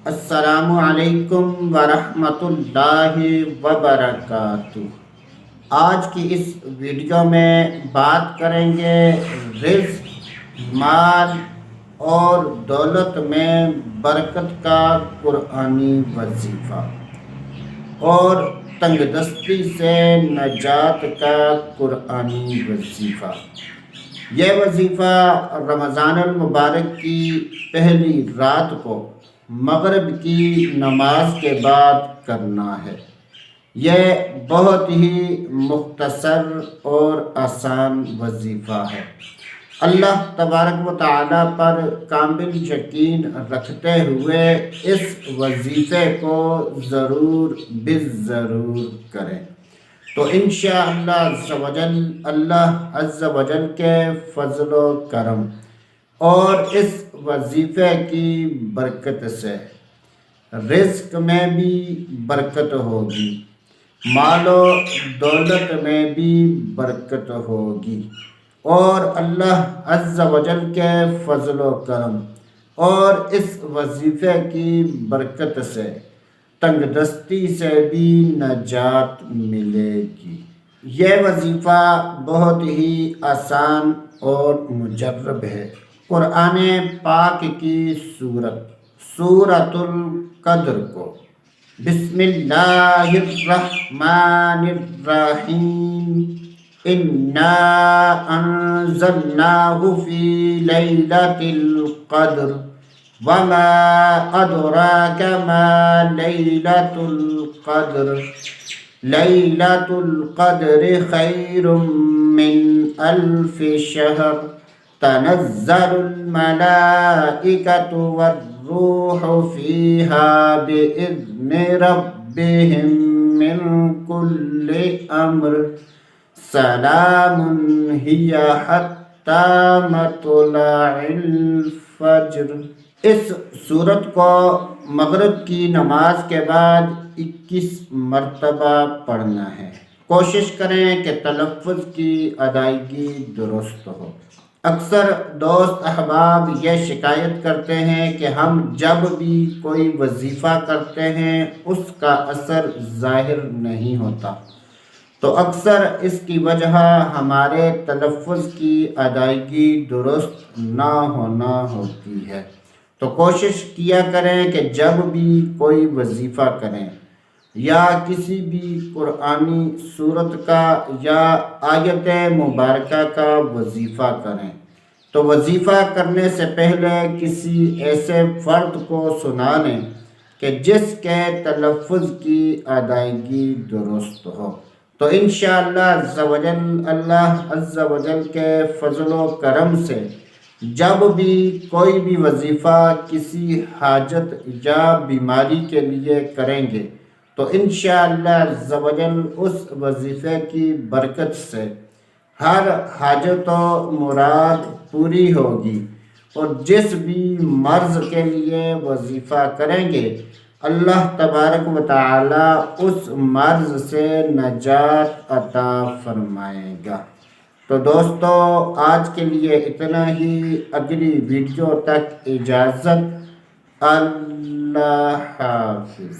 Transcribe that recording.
السلام علیکم ورحمۃ اللہ وبرکاتہ۔ آج کی اس ویڈیو میں بات کریں گے رزق، مال اور دولت میں برکت کا قرآنی وظیفہ اور تنگ دستی سے نجات کا قرآنی وظیفہ۔ یہ وظیفہ رمضان المبارک کی پہلی رات کو مغرب کی نماز کے بعد کرنا ہے۔ یہ بہت ہی مختصر اور آسان وظیفہ ہے۔ اللہ تبارک و تعالیٰ پر کامل یقین رکھتے ہوئے اس وظیفے کو ضرور بالضرور کریں تو انشاءاللہ اللہ عز و جل کے فضل و کرم اور اس وظیفے کی برکت سے رزق میں بھی برکت ہوگی، مال و دولت میں بھی برکت ہوگی، اور اللہ عز و جل کے فضل و کرم اور اس وظیفے کی برکت سے تنگ دستی سے بھی نجات ملے گی۔ یہ وظیفہ بہت ہی آسان اور مجرب ہے۔ قرآن پاک کی سورۃ القدر کو بسم اللہ الرحمن الرحیم انا انزلناہ فی لیلۃ القدر وما ادراک ما لیلۃ القدر لیلۃ القدر خیر من الف شہر تنزل الملائکۃ والروح فیہا بإذن ربہم من کل امر سلام ہی حتی مطلع الفجر۔ اس سورت کو مغرب کی نماز کے بعد 21 مرتبہ پڑھنا ہے۔ کوشش کریں کہ تلفظ کی ادائیگی درست ہو۔ اکثر دوست احباب یہ شکایت کرتے ہیں کہ ہم جب بھی کوئی وظیفہ کرتے ہیں اس کا اثر ظاہر نہیں ہوتا، تو اکثر اس کی وجہ ہمارے تلفظ کی ادائیگی درست نہ ہونا ہوتی ہے۔ تو کوشش کیا کریں کہ جب بھی کوئی وظیفہ کریں یا کسی بھی قرآنی سورت کا یا آیت مبارکہ کا وظیفہ کریں تو وظیفہ کرنے سے پہلے کسی ایسے فرد کو سنا لیں کہ جس کے تلفظ کی ادائیگی درست ہو، تو انشاءاللہ اللہ عز و جل کے فضل و کرم سے جب بھی کوئی بھی وظیفہ کسی حاجت یا بیماری کے لیے کریں گے تو انشاءاللہ عز و جل اس وظیفے کی برکت سے ہر حاجت و مراد پوری ہوگی، اور جس بھی مرض کے لیے وظیفہ کریں گے اللہ تبارک و تعالی اس مرض سے نجات عطا فرمائے گا۔ تو دوستو آج کے لیے اتنا ہی، اگلی ویڈیو تک اجازت، اللہ حافظ۔